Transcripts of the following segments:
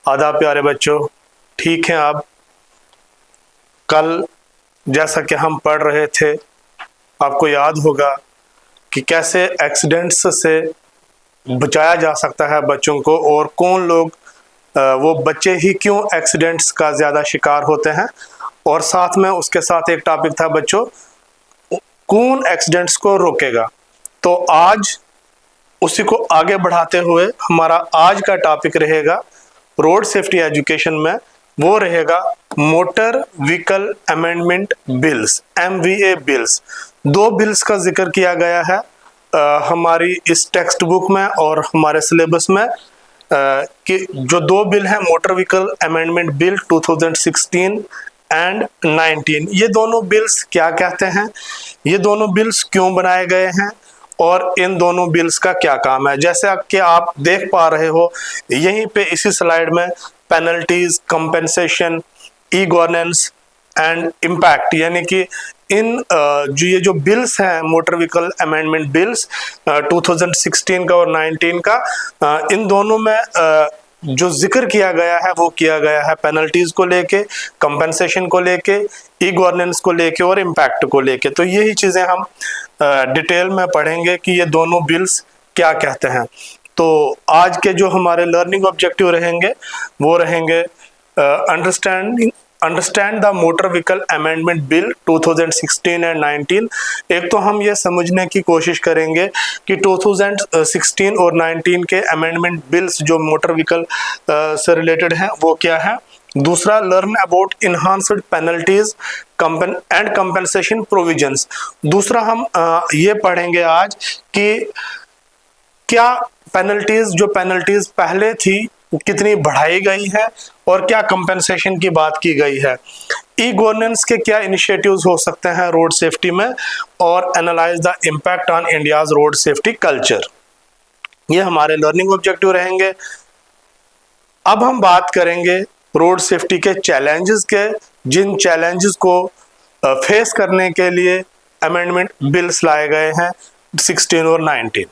आदाब प्यारे बच्चों, ठीक हैं आप। कल जैसा कि हम पढ़ रहे थे, आपको याद होगा कि कैसे एक्सीडेंट्स से बचाया जा सकता है बच्चों को, और कौन लोग वो बच्चे ही क्यों एक्सीडेंट्स का ज़्यादा शिकार होते हैं। और साथ में उसके साथ एक टॉपिक था बच्चों, कौन एक्सीडेंट्स को रोकेगा। तो आज उसी को आगे बढ़ाते हुए हमारा आज का टॉपिक रहेगा रोड सेफ्टी एजुकेशन में, वो रहेगा motor vehicle amendment bills, MVA bills. दो बिल्स का जिक्र किया गया है हमारी इस टेक्स्ट बुक में और हमारे सिलेबस में, कि जो दो बिल हैं, motor vehicle amendment bill 2016 and 19। ये दोनों बिल्स क्या कहते हैं, ये दोनों बिल्स क्यों बनाए गए हैं और इन दोनों बिल्स का क्या काम है। जैसे कि आप देख पा रहे हो यहीं पे इसी स्लाइड में, penalties, compensation, e governance and impact, यानी कि इन ये जो बिल्स हैं मोटर व्हीकल अमेंडमेंट बिल्स 2016 का और 19 का, इन दोनों में जो जिक्र किया गया है वो किया गया है पेनल्टीज को लेके, कंपेंसेशन को लेके, ई गवर्नेंस को लेके और इम्पैक्ट को लेके। तो यही चीज़ें हम डिटेल में पढ़ेंगे कि ये दोनों बिल्स क्या कहते हैं। तो आज के जो हमारे लर्निंग ऑब्जेक्टिव रहेंगे वो रहेंगे understand the motor vehicle amendment bill 2016 and 19। एक तो हम ये समझने की कोशिश करेंगे कि 2016 और 19 के अमेंडमेंट बिल्स जो मोटर व्हीकल से रिलेटेड हैं वो क्या है। दूसरा, learn about enhanced penalties and compensation provisions. दूसरा हम ये पढ़ेंगे आज कि क्या जो पेनल्टीज पहले थी कितनी बढ़ाई गई है और क्या कंपेंसेशन की बात की गई है। ई गवर्नेंस के क्या इनिशिएटिव्स हो सकते हैं रोड सेफ्टी में, और analyse the impact on India's road safety culture. ये हमारे लर्निंग ऑब्जेक्टिव रहेंगे। अब हम बात करेंगे रोड सेफ्टी के चैलेंजेस के, जिन चैलेंजेस को फेस करने के लिए अमेंडमेंट बिल्स लाए गए हैं 16 और 19।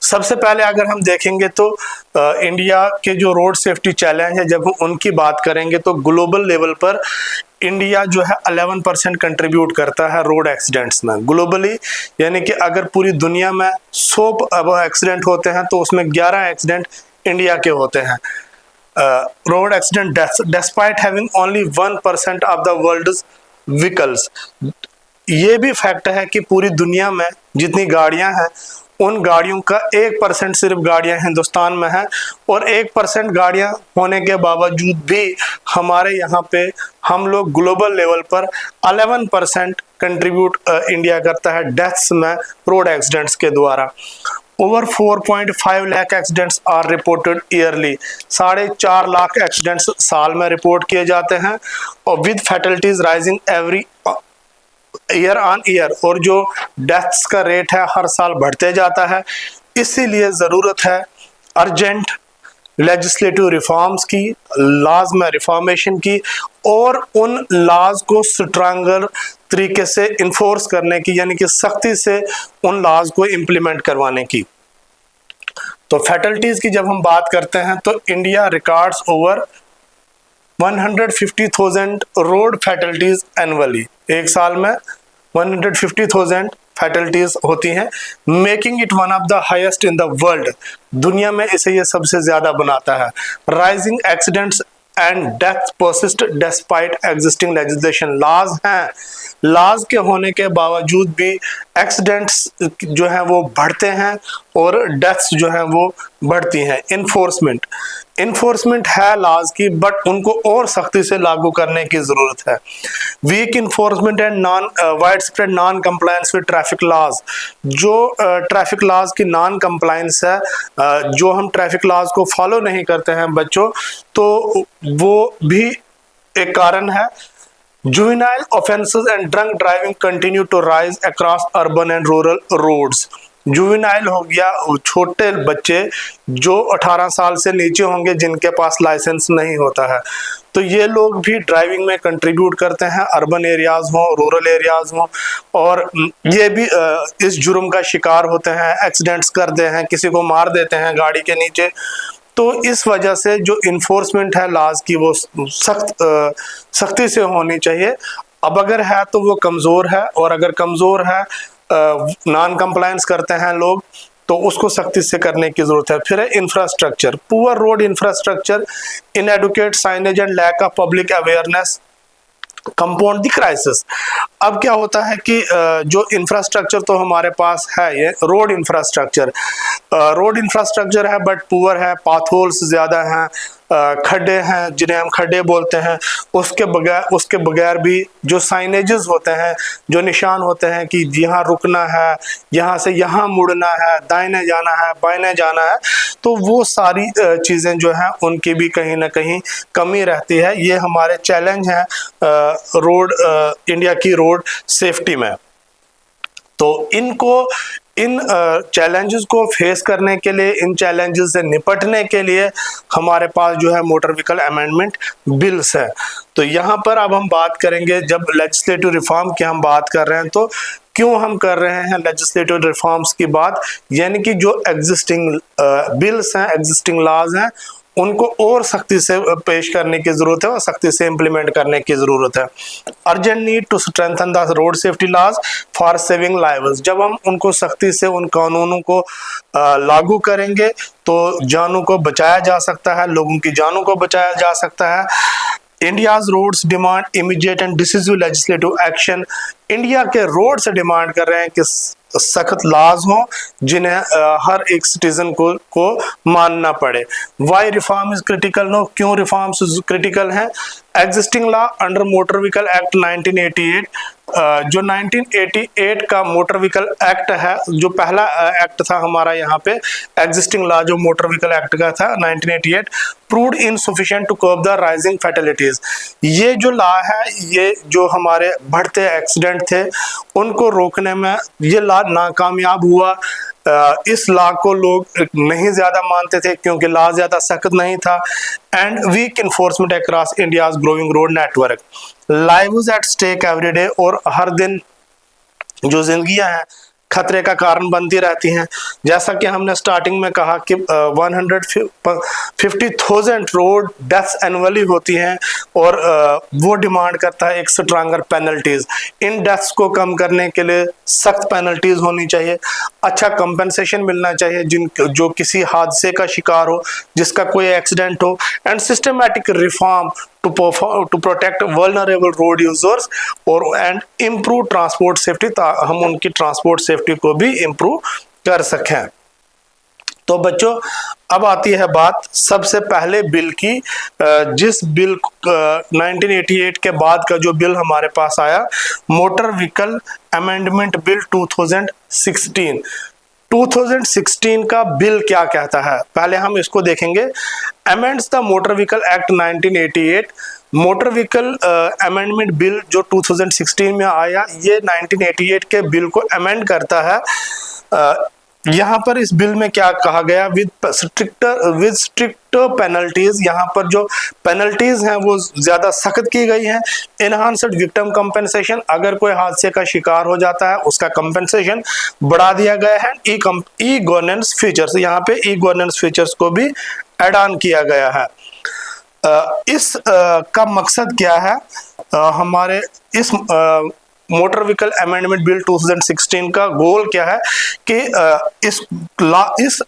सबसे पहले अगर हम देखेंगे तो इंडिया के जो रोड सेफ्टी चैलेंज है, जब हम उनकी बात करेंगे तो ग्लोबल लेवल पर इंडिया जो है 11% कंट्रीब्यूट करता है रोड एक्सीडेंट्स में ग्लोबली। यानी कि अगर पूरी दुनिया में 100 एक्सीडेंट होते हैं तो उसमें 11 एक्सीडेंट इंडिया के होते हैं। Road accident deaths despite having only 1% of the world's vehicles. ये भी फैक्ट है कि पूरी दुनिया में जितनी गाड़ियां हैं उन गाड़ियों का 1% सिर्फ गाड़ियां हिंदुस्तान में हैं, और 1% गाड़ियां होने के बावजूद भी हमारे यहाँ पे हम लोग ग्लोबल लेवल पर 11% कंट्रीब्यूट इंडिया करता है डेथ्स में रोड एक्सीडेंट्स के द्वारा। Over 4.5 lakh accidents are reported yearly. 4.5 lakh accidents साल में रिपोर्ट किए जाते हैं, और with fatalities rising every year on year, और जो डेथ्स का रेट है हर साल बढ़ते जाता है। इसीलिए ज़रूरत है अर्जेंट लेजिस्लेटिव रिफॉर्म्स की, लॉज में रिफॉर्मेशन की, और उन लॉज को स्ट्रांगर तरीके से इन्फोर्स करने की, यानी कि सख्ती से उन लॉज को इम्प्लीमेंट करवाने की। तो फैटलिटीज़ की जब हम बात करते हैं तो India records over 150,000 road fatalities annually. एक साल में 150,000 फैटलिटीज होती हैं, making it one of the highest in the world. दुनिया में इसे ये सबसे ज्यादा बनाता है। Rising accidents and death persist despite existing legislation. Laws हैं, लॉज के होने के बावजूद भी एक्सीडेंट्स जो हैं वो बढ़ते हैं और डेथ्स जो हैं वो बढ़ती हैं। इन्फोर्समेंट है लॉज की, बट उनको और सख्ती से लागू करने की जरूरत है। Weak enforcement and widespread non compliance with traffic laws. जो ट्रैफिक लॉज की नॉन कंप्लायंस है, जो हम ट्रैफिक लॉज को फॉलो नहीं करते हैं बच्चों, तो वो भी एक कारण है। Juvenile offences and drunk driving continue to rise across urban and rural roads. Juvenile हो गया छोटे बच्चे जो 18 साल से नीचे होंगे, जिनके पास लाइसेंस नहीं होता है, तो ये लोग भी ड्राइविंग में कंट्रीब्यूट करते हैं, अर्बन एरियाज हो, रूरल एरियाज हो, और ये भी इस जुर्म का शिकार होते हैं, एक्सीडेंट्स करते हैं, किसी को मार देते हैं गाड़ी के नीचे। तो इस वजह से जो इन्फोर्समेंट है लॉज की वो सख्ती से होनी चाहिए। अब अगर है तो वो कमज़ोर है, और अगर कमज़ोर है, नॉन कंप्लायंस करते हैं लोग, तो उसको सख्ती से करने की जरूरत है। फिर है infrastructure, poor road infrastructure, inadequate signage and lack of public awareness compound the crisis. अब क्या होता है कि जो इंफ्रास्ट्रक्चर तो हमारे पास है, ये रोड इंफ्रास्ट्रक्चर है बट पुअर है, पाथोल्स ज़्यादा हैं, खड्डे हैं जिन्हें हम खड्डे बोलते हैं। उसके बगैर भी जो साइनेजेस होते हैं, जो निशान होते हैं कि यहाँ रुकना है, यहाँ से यहाँ मुड़ना है, दाहिने जाना है, बाएं जाना है, तो वो सारी चीज़ें जो हैं उनकी भी कहीं ना कहीं कमी रहती है। ये हमारे चैलेंज हैं इंडिया की रोड सेफ्टी में। तो इन चैलेंजेस को फेस करने के लिए, इन चैलेंजेस से निपटने के लिए हमारे पास जो है मोटर व्हीकल अमेंडमेंट बिल्स है। तो यहाँ पर अब हम बात करेंगे, जब लेजिस्लेटिव रिफॉर्म की हम बात कर रहे हैं तो क्यों हम कर रहे हैं लेजिस्लेटिव रिफॉर्म्स की बात, यानी कि जो एग्जिस्टिंग बिल्स हैं, एग्जिस्टिंग लॉज हैं, उनको और सख्ती से पेश करने की जरूरत है और सख्ती से इंप्लीमेंट करने की जरूरत है। Urgent need to strengthen the road safety laws for saving lives. जब हम उनको सख्ती से उन कानूनों को लागू करेंगे तो जानों को बचाया जा सकता है, लोगों की जानों को बचाया जा सकता है। India's roads demand immediate and decisive legislative action. India के रोड से डिमांड कर रहे हैं कि सख्त लॉज हों जिन्हें हर एक सिटीजन को मानना पड़े। Why reform is critical? No, क्यों रिफॉर्म्स क्रिटिकल हैं? Existing law under motor vehicle act 1988, जो 1988 का मोटर व्हीकल एक्ट है, जो पहला एक्ट था हमारा यहाँ पे, एग्जिस्टिंग लॉ जो मोटर व्हीकल एक्ट का था 1988, proved insufficient to curb the rising fatalities. ये जो लॉ है, ये जो हमारे बढ़ते एक्सीडेंट थे उनको रोकने में ये लॉ नाकामयाब हुआ। इस लॉ को लोग नहीं ज्यादा मानते थे क्योंकि लॉ ज्यादा सख्त नहीं था। And weak enforcement across India's growing road network, lives at stake every day, और हर दिन जो जिंदगियां हैं खतरे का कारण बनती रहती हैं। जैसा कि हमने स्टार्टिंग में कहा कि 150,000 रोड डेथ्स एनुअली होती हैं, और वो डिमांड करता है एक स्ट्रांगर पेनल्टीज। इन डेथ्स को कम करने के लिए सख्त पेनल्टीज होनी चाहिए, अच्छा कंपनसेशन मिलना चाहिए जो किसी हादसे का शिकार हो, जिसका कोई एक्सीडेंट हो, and systematic reform to protect vulnerable road users और एंड इम्प्रूव ट्रांसपोर्ट सेफ्टी, हम उनकी ट्रांसपोर्ट सेफ्टी को भी इम्प्रूव कर सकें। तो बच्चों, अब आती है बात सबसे पहले बिल की। जिस बिल 1988 के बाद का जो बिल हमारे पास आया, मोटर व्हीकल अमेंडमेंट बिल 2016 का बिल क्या कहता है, पहले हम इसको देखेंगे। Amends the motor vehicle act 1988, motor vehicle amendment bill जो 2016 में आया, ये 1988 के बिल को अमेंड करता है। यहाँ पर इस बिल में क्या कहा गया, विद स्ट्रिक्ट पेनल्टीज, यहाँ पर जो पेनल्टीज हैं वो ज्यादा सख्त की गई हैं। एनहांस्ड विक्टिम कंपनसेशन, अगर कोई हादसे का शिकार हो जाता है उसका कंपनसेशन बढ़ा दिया गया है। ई गवर्नेंस फीचर्स, यहाँ पे ई गवर्नेंस फीचर्स को भी एड ऑन किया गया है। इस का मकसद क्या है, हमारे इस मोटर व्हीकल अमेंडमेंट बिल 2016 का गोल क्या है कि इस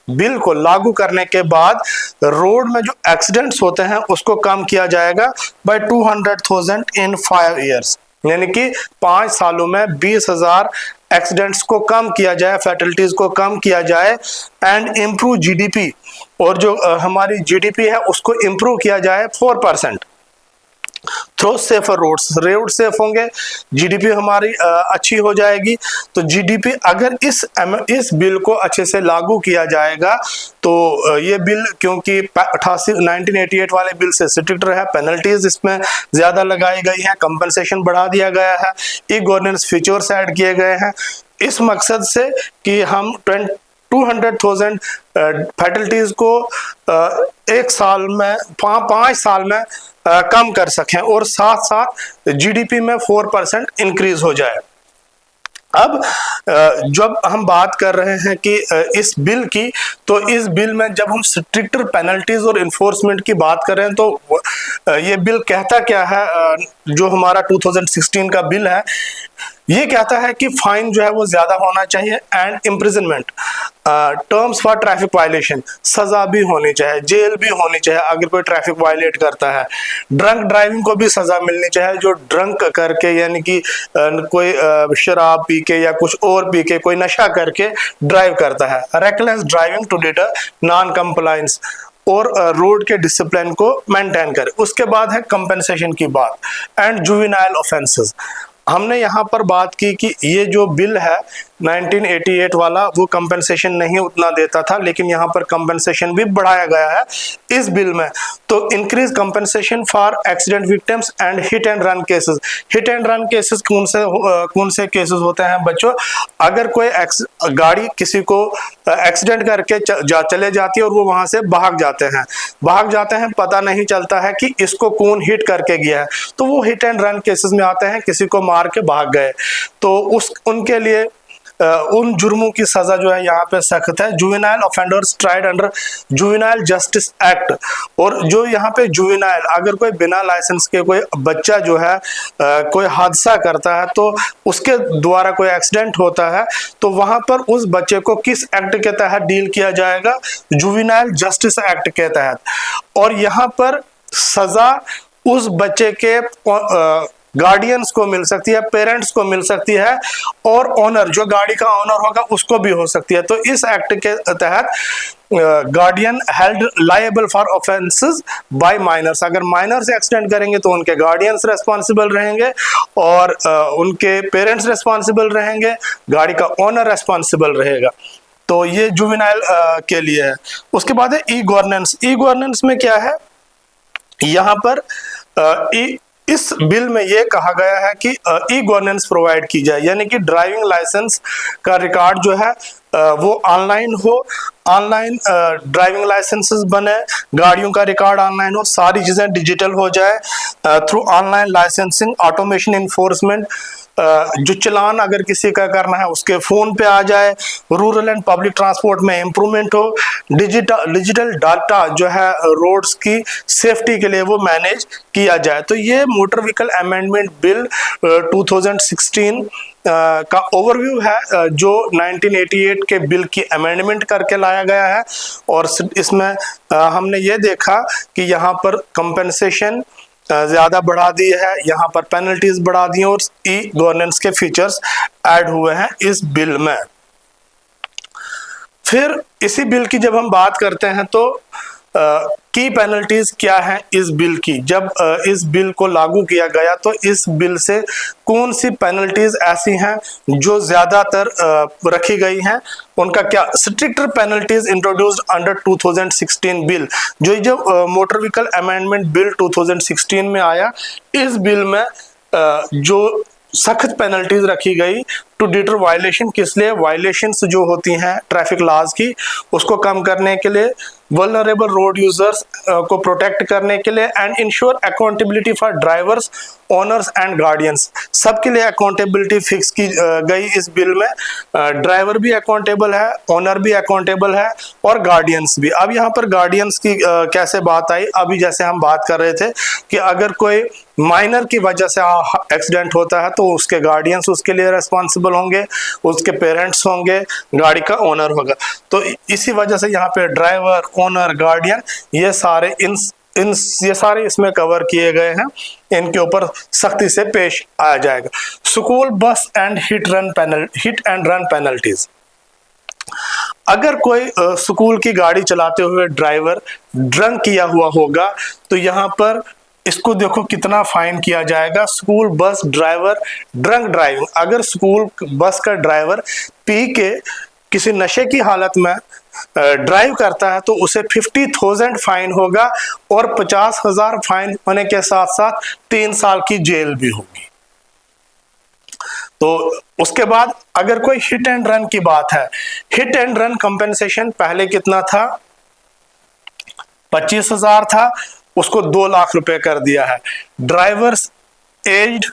बिल को लागू करने के बाद रोड में जो एक्सीडेंट्स होते हैं उसको कम किया जाएगा बाय 200,000 इन 5 years, यानी कि 5 सालों में 20,000 एक्सीडेंट्स को कम किया जाए, फैटलिटीज को कम किया जाए। एंड इम्प्रूव जीडीपी, और जो हमारी जीडीपी है उसको इम्प्रूव किया जाए 4%। Through safer roads, road safe होंगे, जीडीपी हमारी अच्छी हो जाएगी। तो जीडीपी अगर इस बिल को अच्छे से लागू किया जाएगा तो ये बिल, क्योंकि 1988 वाले बिल से स्ट्रिक्ट है, पेनल्टीज इसमें ज्यादा लगाई गई हैं, कंपनसेशन बढ़ा दिया गया है, ई गवर्नेंस फीचर्स ऐड किए गए हैं, इस मकसद से कि हम 200,000 फैटलिटीज को एक साल में 5 साल में कम कर सकें, और साथ साथ जीडीपी में 4% इंक्रीज हो जाए। अब जब हम बात कर रहे हैं कि इस बिल की, तो इस बिल में जब हम स्ट्रिक्टर पेनल्टीज और इन्फोर्समेंट की बात कर रहे हैं तो ये बिल कहता क्या है, जो हमारा 2016 का बिल है, ये कहता है कि फाइन जो है वो ज्यादा होना चाहिए and imprisonment, terms for traffic violation, सजा भी होनी चाहिए, जेल भी होनी चाहिए अगर कोई ट्रैफिक वायलेट करता है। ड्रंक ड्राइविंग को भी सजा मिलनी चाहिए, जो ड्रंक करके यानी कि कोई शराब पी के या कुछ और पी के कोई नशा करके ड्राइव करता है। Reckless driving to deter non compliance, और रोड के डिसिप्लिन को मेंटेन करे। उसके बाद है कंपेंसेशन की बात एंड जुवेनाइल ऑफेंसेस। हमने यहाँ पर बात की कि ये जो बिल है 1988 वाला, वो कंपेंसेशन नहीं उतना देता था, लेकिन यहाँ पर कंपेंसेशन भी बढ़ाया गया है इस बिल में। तो increase compensation for accident victims and hit and run cases. Hit and run cases कौन से केसेस होते हैं बच्चों? अगर कोई गाड़ी किसी को एक्सीडेंट करके चले जाती है और वो वहां से भाग जाते हैं, पता नहीं चलता है कि इसको कौन हिट करके गया है, तो वो हिट एंड रन केसेस में आते हैं, किसी को मार के भाग गए, तो उनके लिए उन जुर्मों की सजा जो है यहाँ पे सख्त है। Juvenile offenders tried under juvenile justice act, और जो यहाँ पे जुवेनाइल, अगर कोई बिना लाइसेंस के कोई बच्चा जो है कोई हादसा करता है, तो उसके द्वारा कोई एक्सीडेंट होता है, तो वहां पर उस बच्चे को किस एक्ट के तहत डील किया जाएगा? जुवेनाइल जस्टिस एक्ट के तहत। और यहाँ पर सजा उस बच्चे के गार्डियंस को मिल सकती है, पेरेंट्स को मिल सकती है, और ओनर, जो गाड़ी का ओनर होगा, उसको भी हो सकती है। तो इस एक्ट के तहत guardian held liable for offences by minors, अगर माइनर्स एक्सीडेंट करेंगे तो उनके गार्डियंस रेस्पॉन्सिबल रहेंगे और उनके पेरेंट्स रेस्पॉन्सिबल रहेंगे, गाड़ी का ओनर रेस्पॉन्सिबल रहेगा। तो ये जुवेनाइल के लिए है। उसके बाद है ई गवर्नेंस। ई गवर्नेंस में क्या है? यहाँ पर इस बिल में यह कहा गया है कि ई गवर्नेंस प्रोवाइड की जाए, यानी कि ड्राइविंग लाइसेंस का रिकॉर्ड जो है वो ऑनलाइन हो, ऑनलाइन ड्राइविंग लाइसेंसेस बने, गाड़ियों का रिकॉर्ड ऑनलाइन हो, सारी चीजें डिजिटल हो जाए through online licensing, automation enforcement, जो चलान अगर किसी का करना है उसके फोन पे आ जाए, रूरल एंड पब्लिक ट्रांसपोर्ट में इंप्रूवमेंट हो, डिजिटल डाटा जो है रोड्स की सेफ्टी के लिए वो मैनेज किया जाए। तो ये मोटर व्हीकल अमेंडमेंट बिल 2016 का ओवरव्यू है, जो 1988 के बिल की अमेंडमेंट करके लाया गया है। और इसमें हमने ये देखा कि यहाँ पर कंपेंसेशन ज्यादा बढ़ा दी है, यहाँ पर पेनल्टीज बढ़ा दी हैं, और ई गवर्नेंस के फीचर्स ऐड हुए हैं इस बिल में। फिर इसी बिल की जब हम बात करते हैं तो की पेनल्टीज क्या है इस बिल की? जब इस बिल को लागू किया गया तो इस बिल से कौन सी पेनल्टीज ऐसी हैं जो ज्यादातर रखी गई हैं, उनका क्या? Stricter penalties introduced under 2016 bill. जो मोटर व्हीकल अमेंडमेंट बिल 2016 में आया, इस बिल में जो सख्त पेनल्टीज रखी गई टू डिटर वायलेशन। किस लिए? वायलेशंस जो होती हैं ट्रैफिक लॉज की, उसको कम करने के लिए, वल्नरेबल रोड यूजर्स को प्रोटेक्ट करने के लिए, and ensure accountability for drivers, owners and guardians. सबके लिए अकाउंटेबिलिटी फिक्स की गई इस बिल में। ड्राइवर भी अकाउंटेबल है, ओनर भी अकाउंटेबल है, और गार्डियंस भी। अब यहाँ पर गार्डियंस की कैसे बात आई? अभी जैसे हम बात कर रहे थे कि अगर कोई माइनर की वजह से एक्सीडेंट होता है तो उसके गार्डियंस उसके लिए रेस्पॉन्सिबल होंगे, उसके पेरेंट्स होंगे, गाड़ी का ओनर होगा। तो इसी वजह से यहाँ पे ड्राइवर, ओनर, गार्डियन, ये सारे ये सारे इसमें कवर किए गए हैं, इनके ऊपर सख्ती से पेश आया जाएगा। School bus and hit and run penalties. अगर कोई स्कूल की गाड़ी चलाते हुए ड्राइवर ड्रंक किया हुआ होगा तो यहाँ पर इसको देखो कितना फाइन किया जाएगा। School bus driver drunk driving, अगर स्कूल बस का ड्राइवर पी के किसी नशे की हालत में ड्राइव करता है तो उसे 50,000 फाइन होगा, और 50,000 फाइन होने के साथ साथ 3 साल की जेल भी होगी। तो उसके बाद अगर कोई हिट एंड रन की बात है, हिट एंड रन कंपेंसेशन पहले कितना था? 25,000 था, उसको 2 लाख रुपए कर दिया है। ड्राइवर्स एज्ड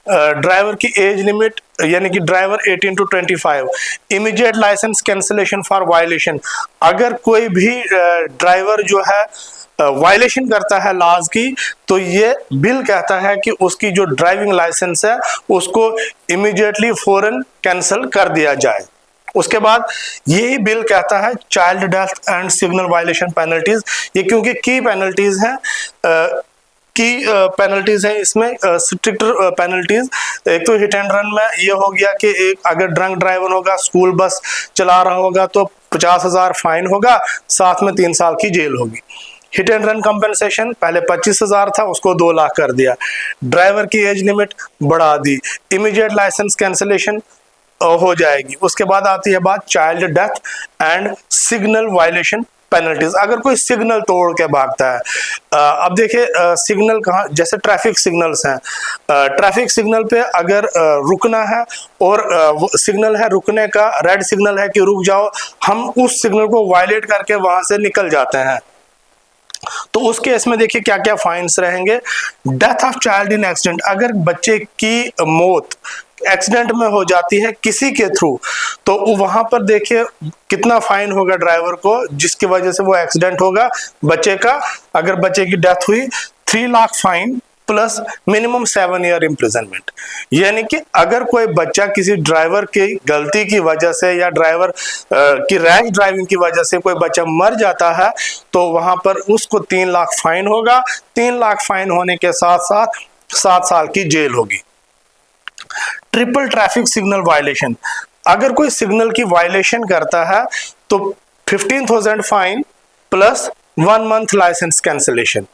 ड्राइवर की एज लिमिट यानी कि driver 18 to 25, immediate licence cancellation for violation, अगर कोई भी ड्राइवर जो है वायलेशन करता है लॉज की, तो ये बिल कहता है कि उसकी जो ड्राइविंग लाइसेंस है उसको इमीडिएटली फौरन कैंसिल कर दिया जाए। उसके बाद यही बिल कहता है child death and signal violation penalties, ये क्योंकि की पेनल्टीज हैं, की पेनल्टीज हैं इसमें, स्ट्रिक्टर पेनल्टीज। एक तो हिट एंड रन में ये हो गया कि एक अगर ड्रंक ड्राइवर होगा, स्कूल बस चला रहा होगा तो 50,000 फाइन होगा, साथ में 3 साल की जेल होगी। हिट एंड रन कंपनसेशन पहले 25,000 था, उसको 2 लाख कर दिया। ड्राइवर की एज लिमिट बढ़ा दी। इमीडिएट लाइसेंस कैंसिलेशन हो जाएगी। उसके बाद आती है बात child death and signal violation penalties, अगर कोई सिग्नल तोड़ के भागता है। अब देखिए सिग्नल कहाँ, जैसे ट्रैफिक सिग्नल्स हैं, ट्रैफिक सिग्नल पे अगर रुकना है और सिग्नल है रुकने का, रेड सिग्नल है कि रुक जाओ, हम उस सिग्नल को वायलेट करके वहां से निकल जाते हैं, तो उस केस में देखिए क्या क्या फाइन्स रहेंगे। Death of child in accident, अगर बच्चे की मौत एक्सीडेंट में हो जाती है किसी के थ्रू, तो वहां पर देखिए कितना फाइन होगा ड्राइवर को जिसकी वजह से वो एक्सीडेंट होगा बच्चे का। अगर बच्चे की डेथ हुई 3 lakh fine plus minimum 7 year imprisonment. यानी कि अगर कोई बच्चा किसी ड्राइवर की गलती की वजह से या ड्राइवर की रैश ड्राइविंग की वजह से कोई बच्चा मर जाता है, तो वहां पर उसको 3 लाख फाइन होगा। 3 लाख फाइन होने के साथ साथ 7 साल की जेल होगी। ट्रिपल ट्रैफिक सिग्नल वायलेशन, अगर कोई सिग्नल की वायलेशन करता है तो 15,000 fine plus 1 month licence cancellation.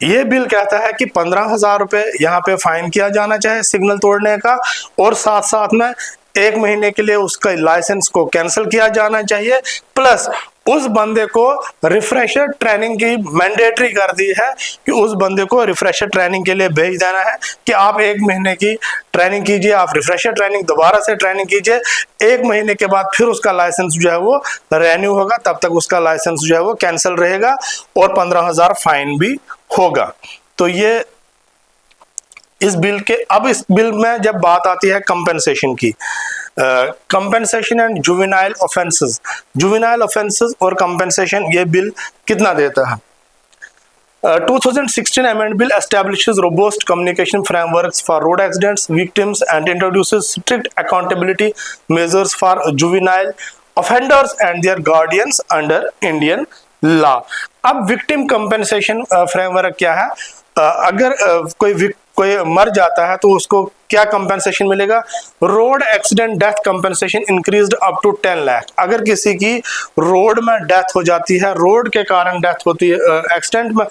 ये बिल कहता है कि 15,000 रुपए यहाँ पे फाइन किया जाना चाहिए सिग्नल तोड़ने का, और साथ साथ में 1 महीने के लिए उसका लाइसेंस को कैंसिल किया जाना चाहिए, प्लस उस बंदे को रिफ्रेशर ट्रेनिंग की मैंडेटरी कर दी है कि उस बंदे को रिफ्रेशर ट्रेनिंग के लिए भेज देना है कि आप 1 महीने की ट्रेनिंग कीजिए, आप रिफ्रेशर ट्रेनिंग दोबारा से ट्रेनिंग कीजिए, 1 महीने के बाद फिर उसका लाइसेंस जो है वो रेन्यू होगा, तब तक उसका लाइसेंस जो है वो कैंसिल रहेगा और 15,000 फाइन भी होगा। तो ये इस बिल के, अब इस बिल में जब बात आती है कंपेंसेशन की, compensation and juvenile offences, juvenile offences और कंपेंसेशन, ये बिल कितना देता है। 2016 amendment bill establishes robust communication frameworks for road accidents victims and introduces strict accountability measures for juvenile offenders and their guardians under Indian law। अब victim compensation framework क्या है, अगर कोई मर जाता है तो उसको क्या कंपेंसेशन मिलेगा। Road accident death compensation increased up to 10 lakh, अगर किसी की रोड में डेथ हो जाती है, रोड के कारण डेथ होती है, एक्सीडेंट में,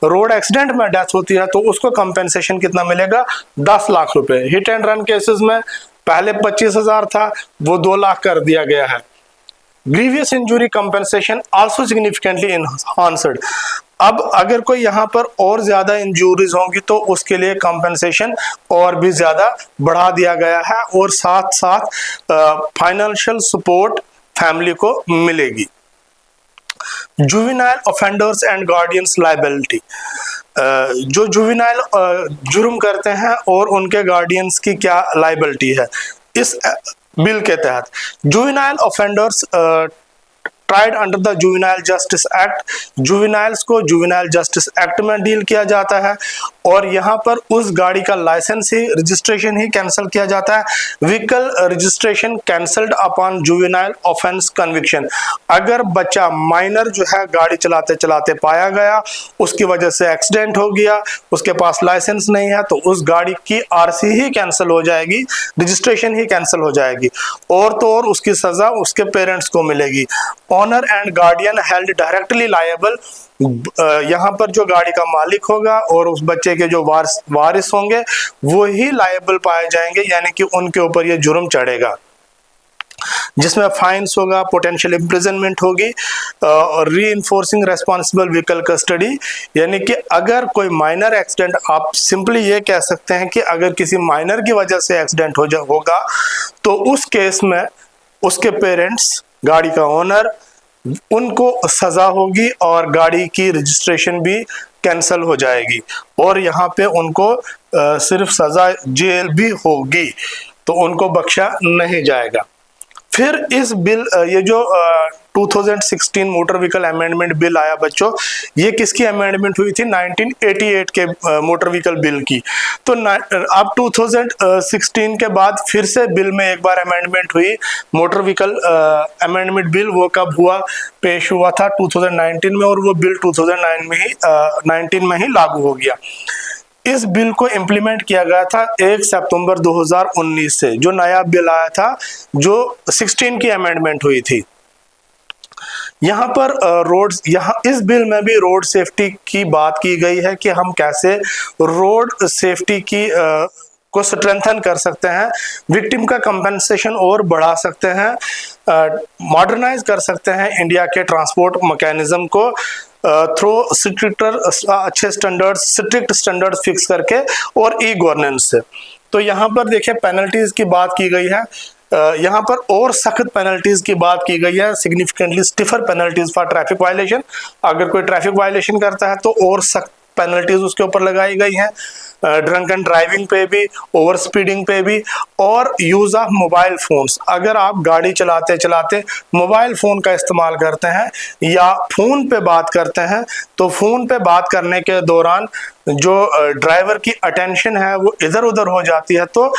रोड एक्सीडेंट में डेथ होती है, तो उसको कंपेंसेशन कितना मिलेगा, 10 लाख रुपए। हिट एंड रन केसेस में पहले 25,000 था, वो 2 लाख कर दिया गया है। Grievous injury compensation also significantly enhanced, अब अगर कोई यहाँ पर और ज्यादा इंजरीज होंगी तो उसके लिए कंपेंसेशन और भी ज्यादा बढ़ा दिया गया है, और साथ साथ फाइनेंशियल सपोर्ट फैमिली को मिलेगी। Juvenile offenders and guardians liability, जो जुवेनाइल जुर्म करते हैं और उनके गार्डियंस की क्या लायबिलिटी है इस बिल के तहत। Juvenile offenders tried under the juvenile justice act, juveniles को जुवेनाइल जस्टिस एक्ट में डील किया जाता है, और यहाँ पर उस गाड़ी का लाइसेंस ही, रजिस्ट्रेशन ही कैंसिल किया जाता है। Vehicle registration cancelled upon juvenile offence conviction, अगर बच्चा माइनर जो है गाड़ी चलाते चलाते पाया गया, उसकी वजह से एक्सीडेंट हो गया, उसके पास लाइसेंस नहीं है, तो उस गाड़ी की आरसी ही कैंसिल हो जाएगी, रजिस्ट्रेशन ही कैंसिल हो जाएगी, और तो और उसकी सजा उसके पेरेंट्स को मिलेगी। Owner and guardian held directly liable, यहाँ पर जो गाड़ी का मालिक होगा और उस बच्चे के जो वारिस होंगे वो ही लायबल पाए जाएंगे, यानी कि उनके ऊपर ये जुर्म चढ़ेगा, जिसमें फाइन्स होगा, पोटेंशियल इम्प्रिजनमेंट होगी, और री इन्फोर्सिंग रेस्पॉन्सिबल व्हीकल कस्टडी, यानी कि अगर कोई माइनर एक्सीडेंट, आप सिंपली ये कह सकते हैं कि अगर किसी माइनर की वजह से एक्सीडेंट होगा तो उस केस में उसके पेरेंट्स, गाड़ी का ओनर उनको सजा होगी और गाड़ी की रजिस्ट्रेशन भी कैंसिल हो जाएगी, और यहाँ पे उनको सिर्फ सजा जेल भी होगी, तो उनको बख्शा नहीं जाएगा। फिर इस बिल ये जो 2016 मोटर व्हीकल अमेंडमेंट बिल आया बच्चों, ये किसकी अमेंडमेंट हुई थी? 1988 के मोटर व्हीकल बिल की। तो अब 2016 के बाद फिर से बिल में एक बार अमेंडमेंट हुई, मोटर व्हीकल अमेंडमेंट बिल। वो कब हुआ? पेश हुआ था 2019 में, और वो बिल 2019 में ही लागू हो गया। इस बिल को इम्प्लीमेंट किया गया था 1 सितंबर 2019 से, जो नया बिल आया था, जो 16 की अमेंडमेंट हुई थी। यहाँ पर रोड्स, यहाँ इस बिल में भी रोड सेफ्टी की बात की गई है कि हम कैसे रोड सेफ्टी की को स्ट्रेंथन कर सकते हैं, विक्टिम का कंपनसेशन और बढ़ा सकते हैं, मॉडर्नाइज कर सकते हैं इंडिया के ट्रांसपोर्ट मैकेनिज्म को थ्रू स्ट्रिक्ट स्टैंडर्ड्स फिक्स करके और ई गवर्नेंस से। तो यहाँ पर देखिए पेनल्टीज की बात की गई है, यहाँ पर और सख्त पेनल्टीज की बात की गई है, significantly stiffer penalties for traffic violation. अगर कोई ट्रैफिक वायलेशन करता है तो और सख्त पेनल्टीज उसके ऊपर लगाई गई हैं, ड्रंकन ड्राइविंग पे भी, ओवर स्पीडिंग पे भी, और यूज ऑफ मोबाइल फोन्स। अगर आप गाड़ी चलाते चलाते मोबाइल फोन का इस्तेमाल करते हैं या फोन पे बात करते हैं, तो फोन पे बात करने के दौरान जो ड्राइवर की अटेंशन है वो इधर उधर हो जाती है, तो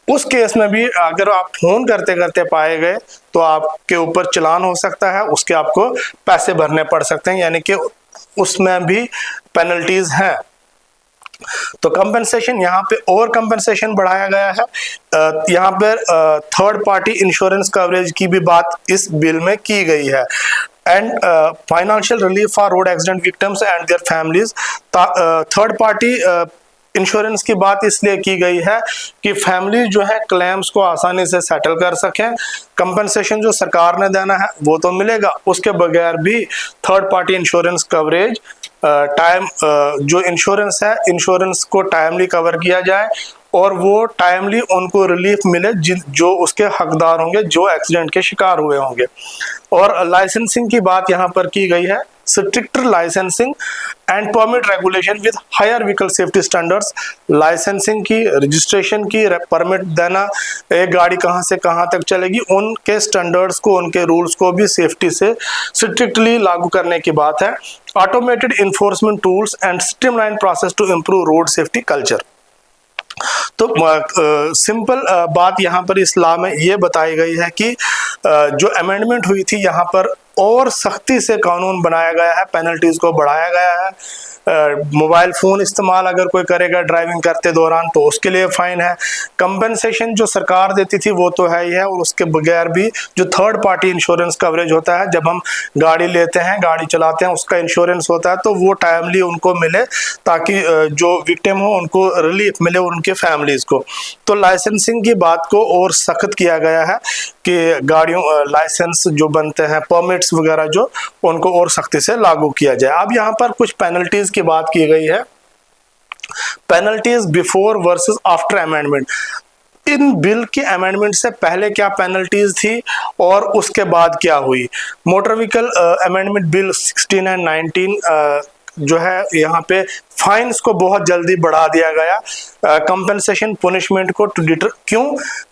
उस केस में भी अगर आप फोन करते करते पाए गए तो आपके ऊपर चालान हो सकता है, उसके आपको पैसे भरने पड़ सकते हैं, यानी कि उसमें भी पेनल्टीज हैं। तो कंपनसेशन, यहाँ पे और कंपनसेशन बढ़ाया गया है। यहाँ पर थर्ड पार्टी इंश्योरेंस कवरेज की भी बात इस बिल में की गई है, and financial relief for road accident victims and their families. Third party insurance की बात इसलिए की गई है कि फैमिली जो है क्लेम्स को आसानी से सेटल कर सकें। कंपनसेशन जो सरकार ने देना है वो तो मिलेगा, उसके बगैर भी थर्ड पार्टी इंश्योरेंस कवरेज जो इंश्योरेंस है, इंश्योरेंस को टाइमली कवर किया जाए और वो टाइमली उनको रिलीफ मिले जो उसके हकदार होंगे, जो एक्सीडेंट के शिकार हुए होंगे। और लाइसेंसिंग की बात यहाँ पर की गई है, stricter licensing and permit regulation with higher vehicle safety standards. Licensing की, रजिस्ट्रेशन की, परमिट देना, एक गाड़ी कहाँ से कहाँ तक चलेगी, उनके स्टैंडर्ड्स को, उनके रूल्स को भी सेफ्टी से स्ट्रिक्टली लागू करने की बात है। Automated enforcement tools and streamline process to improve road safety culture. तो सिंपल बात यहाँ पर इस लॉ में ये बताई गई है कि जो अमेंडमेंट हुई थी यहाँ पर और सख्ती से कानून बनाया गया है, पेनल्टीज को बढ़ाया गया है। मोबाइल फोन इस्तेमाल अगर कोई करेगा ड्राइविंग करते दौरान तो उसके लिए फाइन है। कंपनसेशन जो सरकार देती थी वो तो है ही है, और उसके बगैर भी जो थर्ड पार्टी इंश्योरेंस कवरेज होता है, जब हम गाड़ी लेते हैं, गाड़ी चलाते हैं, उसका इंश्योरेंस होता है, तो वो टाइमली उनको मिले ताकि जो विक्टिम हो उनको रिलीफ मिले, उनके फैमिलीज को। तो लाइसेंसिंग की बात को और सख्त किया गया है कि गाड़ियों लाइसेंस जो बनते हैं, परमिट्स वगैरह जो, उनको और सख्ती से लागू किया जाए। अब यहाँ पर कुछ पेनल्टीज की बात की गई है, penalties before versus after amendment. इन बिल के अमेंडमेंट से पहले क्या पेनल्टीज थी और उसके बाद क्या हुई। Motor vehicle amendment bill 16 and 19 जो है, यहाँ पे फाइन्स को बहुत जल्दी बढ़ा दिया गया, कंपनसेशन पनिशमेंट को क्यों,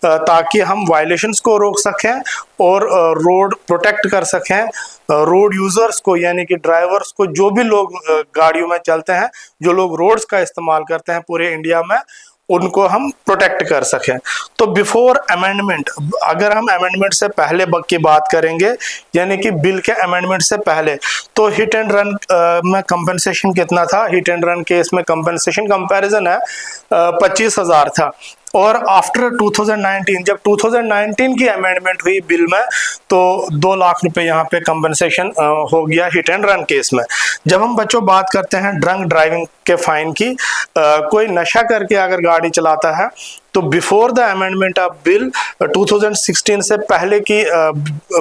ताकि हम वायलेशंस को रोक सकें और रोड प्रोटेक्ट कर सकें रोड यूजर्स को, यानी कि ड्राइवर्स को, जो भी लोग गाड़ियों में चलते हैं, जो लोग रोड्स का इस्तेमाल करते हैं पूरे इंडिया में, उनको हम प्रोटेक्ट कर सकें। तो बिफोर अमेंडमेंट, अगर हम अमेंडमेंट से पहले की बात करेंगे, यानी कि बिल के अमेंडमेंट से पहले, तो हिट एंड रन में कंपनसेशन कितना था? हिट एंड रन केस में कंपनसेशन कंपैरिजन है 25,000 था। और आफ्टर 2019, जब 2019 की अमेंडमेंट हुई बिल में, तो 2 लाख रुपए यहाँ पे कंपनसेशन हो गया हिट एंड रन केस में। जब हम बच्चों बात करते हैं ड्रंक ड्राइविंग के फाइन की, कोई नशा करके अगर गाड़ी चलाता है तो before the amendment of bill 2016 से पहले की,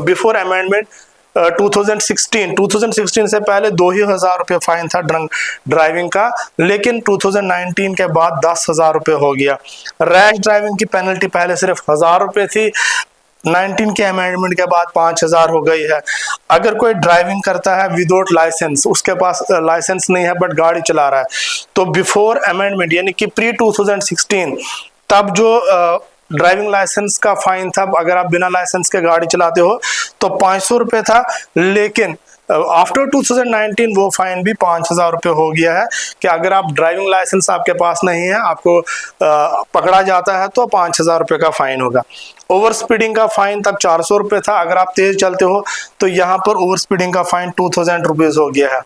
बिफोर अमेंडमेंट 2016 से पहले 2,000 रुपये फाइन था ड्रंक ड्राइविंग का, लेकिन 2019 के बाद 10,000 रुपये हो गया। रैश ड्राइविंग की पेनल्टी पहले सिर्फ 1,000 रुपये थी, 19 के अमेंडमेंट के बाद 5,000 हो गई है। अगर कोई ड्राइविंग करता है विदाउट लाइसेंस, उसके पास लाइसेंस नहीं है बट गाड़ी चला रहा है, तो बिफोर अमेंडमेंट यानी कि प्री 2016 तब जो ड्राइविंग लाइसेंस का फाइन था, अगर आप बिना लाइसेंस के गाड़ी चलाते हो तो 500 रुपये था, लेकिन आफ्टर 2019 वो फाइन भी 5,000 रुपये हो गया है कि अगर आप ड्राइविंग लाइसेंस आपके पास नहीं है, आपको पकड़ा जाता है तो 5,000 रुपये का फाइन होगा। ओवर स्पीडिंग का फाइन तब 400 रुपये था, अगर आप तेज चलते हो तो यहाँ पर ओवर स्पीडिंग का फाइन 2,000 रुपीज हो गया है।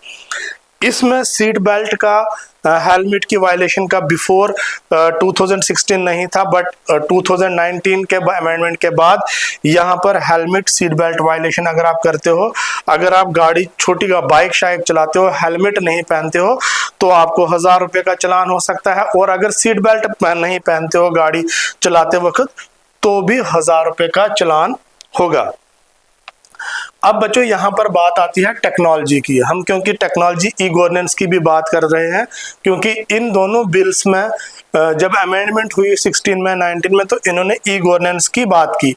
इसमें सीट बेल्ट का, हेलमेट की वायलेशन का बिफोर 2016 नहीं था, बट 2019 के अमेंडमेंट के बाद यहाँ पर हेलमेट सीट बेल्ट वायलेशन अगर आप करते हो, अगर आप गाड़ी छोटी बाइक शाइक चलाते हो, हेलमेट नहीं पहनते हो, तो आपको 1,000 रुपये का चालान हो सकता है, और अगर सीट बेल्ट नहीं पहनते हो गाड़ी चलाते वक्त तो भी 1,000 रुपये का चालान होगा। अब बच्चों यहाँ पर बात आती है टेक्नोलॉजी की। हम क्योंकि टेक्नोलॉजी ई गवर्नेंस की भी बात कर रहे हैं, क्योंकि इन दोनों बिल्स में जब अमेंडमेंट हुई 16 में 19 में तो इन्होंने ई गवर्नेंस की बात की।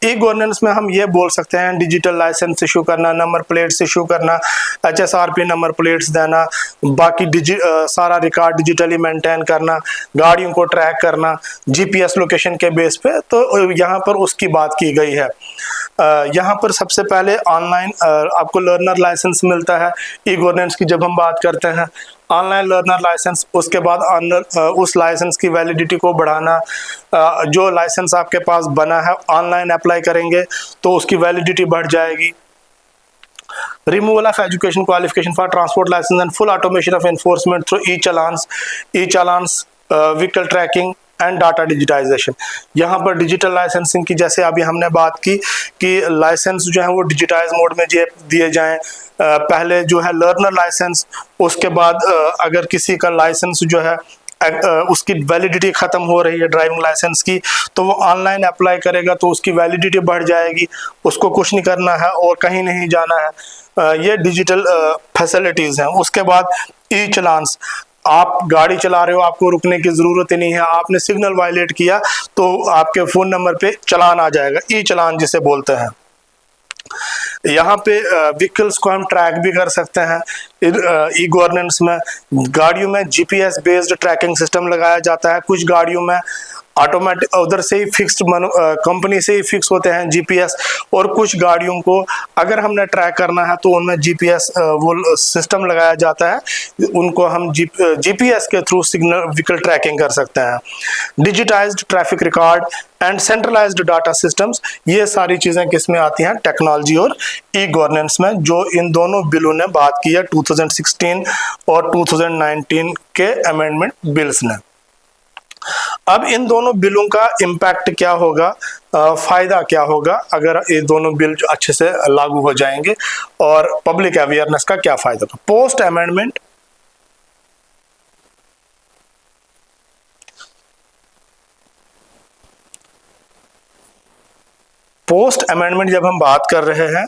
ई गवर्नेंस में हम ये बोल सकते हैं डिजिटल लाइसेंस इशू करना, नंबर प्लेट्स इशू करना, HSRP नंबर प्लेट्स देना, बाकी सारा रिकॉर्ड डिजिटली मेंटेन करना, गाड़ियों को ट्रैक करना GPS लोकेशन के बेस पे, तो यहाँ पर उसकी बात की गई है। यहाँ पर सबसे पहले ऑनलाइन आपको लर्नर लाइसेंस मिलता है। ई गवर्नेंस की जब हम बात करते हैं, ऑनलाइन लर्नर लाइसेंस, उसके बाद उस लाइसेंस की वैलिडिटी को बढ़ाना, जो लाइसेंस आपके पास बना है ऑनलाइन अप्लाई करेंगे तो उसकी वैलिडिटी बढ़ जाएगी। Removal of education qualification for transport licence and full automation of enforcement through e challans, vehicle tracking and data digitisation. यहाँ पर डिजिटल लाइसेंसिंग की, जैसे अभी हमने बात की कि लाइसेंस जो है वो डिजिटाइज मोड में दिए जाएं। पहले जो है लर्नर लाइसेंस, उसके बाद अगर किसी का लाइसेंस जो है उसकी वैलिडिटी ख़त्म हो रही है ड्राइविंग लाइसेंस की, तो वो ऑनलाइन अप्लाई करेगा तो उसकी वैलिडिटी बढ़ जाएगी, उसको कुछ नहीं करना है और कहीं नहीं जाना है। ये डिजिटल फैसिलिटीज़ हैं। उसके बाद ई चलान्स, आप गाड़ी चला रहे हो, आपको रुकने की ज़रूरत ही नहीं है, आपने सिग्नल वायलेट किया तो आपके फ़ोन नंबर पे चालान आ जाएगा, ई चालान जिसे बोलते हैं। यहाँ पे व्हीकल्स को हम ट्रैक भी कर सकते हैं। ई गवर्नेंस में गाड़ियों में GPS बेस्ड ट्रैकिंग सिस्टम लगाया जाता है। कुछ गाड़ियों में ऑटोमेटिक उधर से ही फिक्स्ड कंपनी से ही फिक्स होते हैं GPS, और कुछ गाड़ियों को अगर हमने ट्रैक करना है तो उनमें GPS वो सिस्टम लगाया जाता है, उनको हम GPS के थ्रू सिग्नल व्हीकल ट्रैकिंग कर सकते हैं। Digitised traffic record and centralised data systems, ये सारी चीज़ें किस में आती हैं? टेक्नोलॉजी और ई गवर्नेंस में, जो इन दोनों बिलों ने बात की है 2016 और 2019 के अमेंडमेंट बिल्स ने। अब इन दोनों बिलों का इम्पैक्ट क्या होगा, फायदा क्या होगा अगर ये दोनों बिल जो अच्छे से लागू हो जाएंगे, और पब्लिक अवेयरनेस का क्या फायदा होगा। पोस्ट अमेंडमेंट जब हम बात कर रहे हैं,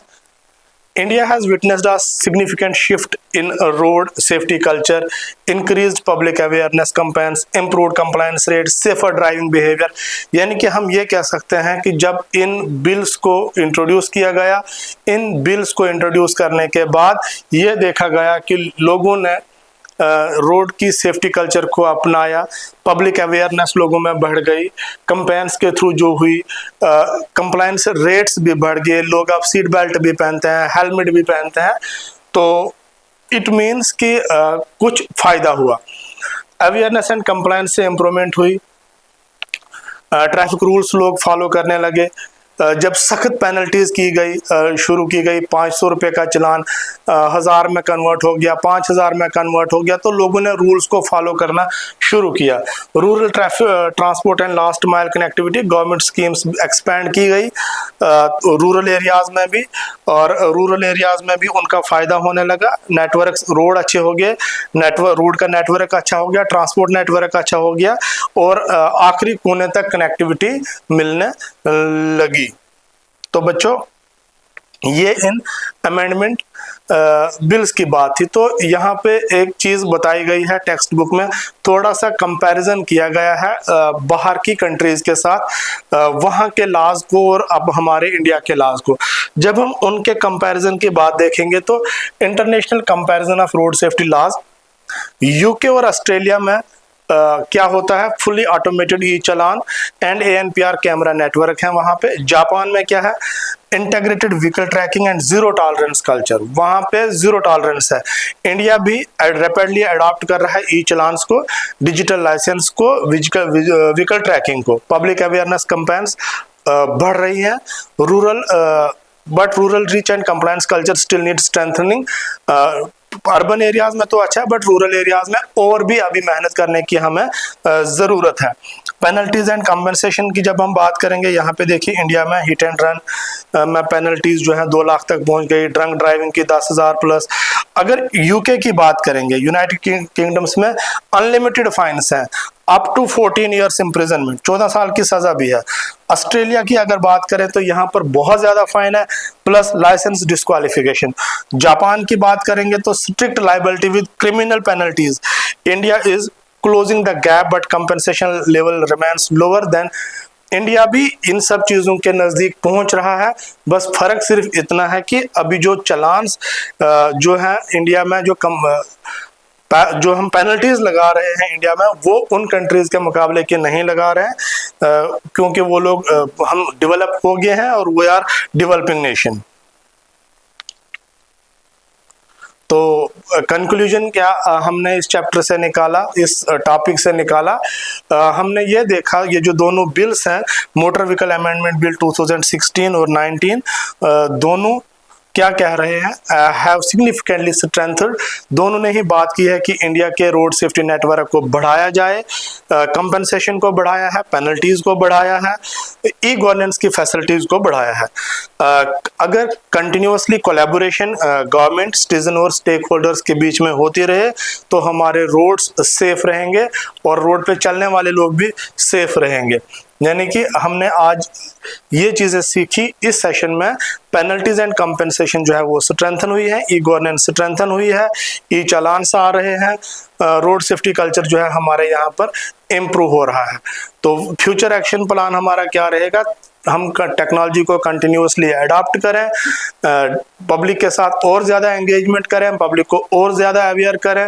India has witnessed a significant shift in road safety culture, increased public awareness campaigns, improved compliance rates, safer driving behavior। यानी कि हम ये कह सकते हैं कि जब इन बिल्स को इंट्रोड्यूस किया गया, इन बिल्स को इंट्रोड्यूस करने के बाद ये देखा गया कि लोगों ने रोड की सेफ्टी कल्चर को अपनाया, पब्लिक अवेयरनेस लोगों में बढ़ गई, कंपेन्स के थ्रू जो हुई, कंप्लायंस रेट्स भी बढ़ गए, लोग अब सीट बेल्ट भी पहनते हैं, हेलमेट भी पहनते हैं, तो इट मीन्स कि कुछ फ़ायदा हुआ। अवेयरनेस एंड कंप्लायंस से इम्प्रूवमेंट हुई, ट्रैफिक रूल्स लोग फॉलो करने लगे। जब सख्त पेनल्टीज की गई, शुरू की गई, 500 रुपये का चालान 1,000 में कन्वर्ट हो गया, 5,000 में कन्वर्ट हो गया, तो लोगों ने रूल्स को फॉलो करना शुरू किया। Rural transport and last mile connectivity government schemes expand की गई रूरल एरियाज़ में भी, और रूरल एरियाज़ में भी उनका फ़ायदा होने लगा। नेटवर्क रोड अच्छे हो गए, रोड का नेटवर्क अच्छा हो गया, ट्रांसपोर्ट नेटवर्क अच्छा हो गया, और आखिरी कोने तक कनेक्टिविटी मिलने लगी। तो बच्चों, ये इन अमेंडमेंट बिल्स की बात थी। तो यहाँ पे एक चीज बताई गई है टेक्स्ट बुक में, थोड़ा सा कंपैरिजन किया गया है बाहर की कंट्रीज के साथ, वहाँ के लॉज को और अब हमारे इंडिया के लॉज को। जब हम उनके कंपैरिजन की बात देखेंगे तो international comparison of road safety laws, UK और ऑस्ट्रेलिया में क्या होता है, fully automated e challan and ANPR camera network है वहां पे। जापान में क्या है, integrated vehicle tracking and zero tolerance culture, वहां पे जीरो टॉलरेंस है। इंडिया भी रैपिडली अडॉप्ट कर रहा है ई चालान्स को, डिजिटल लाइसेंस को, व्हीकल ट्रैकिंग को। पब्लिक अवेयरनेस कैंपेन्स बढ़ रही है। Rural reach and compliance culture still need strengthening. Urban areas में तो अच्छा है, बट रूरल एरियाज में और भी अभी मेहनत करने की हमें जरूरत है। पेनल्टीज एंड कंपनसेशन की जब हम बात करेंगे, यहाँ पे देखिए इंडिया में हिट एंड रन में पेनल्टीज जो है 2 लाख तक पहुंच गई, ड्रंक ड्राइविंग की 10,000 प्लस। अगर यूके की बात करेंगे, यूनाइटेड किंगडम्स में अनलिमिटेड फाइन्स हैं, अप टू 14 ईयर्स इम्प्रिजनमेंट, 14 साल की सजा भी है। ऑस्ट्रेलिया की अगर बात करें तो यहाँ पर बहुत ज्यादा फाइन है, प्लस लाइसेंस डिस्क्वालिफिकेशन। जापान की बात करेंगे तो strict liability with criminal penalties. India is closing the gap but compensation level remains lower than. India भी इन सब चीजों के नजदीक पहुंच रहा है, बस फर्क सिर्फ इतना है कि अभी जो चालान्स जो है इंडिया में जो हम पेनल्टीज लगा रहे हैं इंडिया में, वो उन कंट्रीज के मुकाबले के नहीं लगा रहे हैं, क्योंकि वो लोग हम डेवलप हो गए हैं और वी आर डेवलपिंग नेशन। तो कंक्लूजन क्या हमने इस चैप्टर से निकाला, इस टॉपिक से निकाला, हमने ये देखा ये जो दोनों बिल्स हैं, मोटर व्हीकल अमेंडमेंट बिल 2016 और 19, दोनों क्या कह रहे हैं, हैव सिग्निफिकेंटली स्ट्रेंथन्ड। दोनों ने ही बात की है कि इंडिया के रोड सेफ्टी नेटवर्क को बढ़ाया जाए, कंपनसेशन को बढ़ाया है, पेनल्टीज को बढ़ाया है, ई गवर्नेंस की फैसिलिटीज को बढ़ाया है। अगर कंटिन्यूअसली कोलैबोरेशन गवर्नमेंट, सिटीजन और स्टेक होल्डर्स के बीच में होती रहे तो हमारे रोड्स सेफ रहेंगे और रोड पे चलने वाले लोग भी सेफ रहेंगे। यानी कि हमने आज ये चीजें सीखी इस सेशन में। पेनल्टीज एंड कंपनसेशन जो है वो स्ट्रेंथन हुई है, ई गवर्नेंस स्ट्रेंथन हुई है, ई चालान्स आ रहे हैं, रोड सेफ्टी कल्चर जो है हमारे यहाँ पर इम्प्रूव हो रहा है। तो फ्यूचर एक्शन प्लान हमारा क्या रहेगा, हम टेक्नोलॉजी को कंटिन्यूअसली अडॉप्ट करें, पब्लिक के साथ और ज़्यादा एंगेजमेंट करें, पब्लिक को और ज़्यादा अवेयर करें,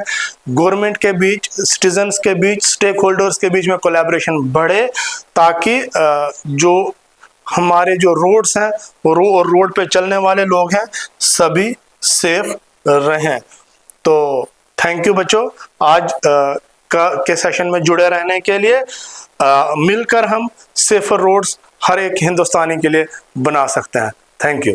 गवर्नमेंट के बीच, सिटीजन्स के बीच, स्टेक होल्डर्स के बीच में कोलैबोरेशन बढ़े, ताकि जो हमारे जो रोड्स हैं और रोड पे चलने वाले लोग हैं सभी सेफ रहें। तो थैंक यू बच्चों, आज के सेशन में जुड़े रहने के लिए। मिलकर हम सेफर रोड्स हर एक हिंदुस्तानी के लिए बना सकते हैं। Thank you.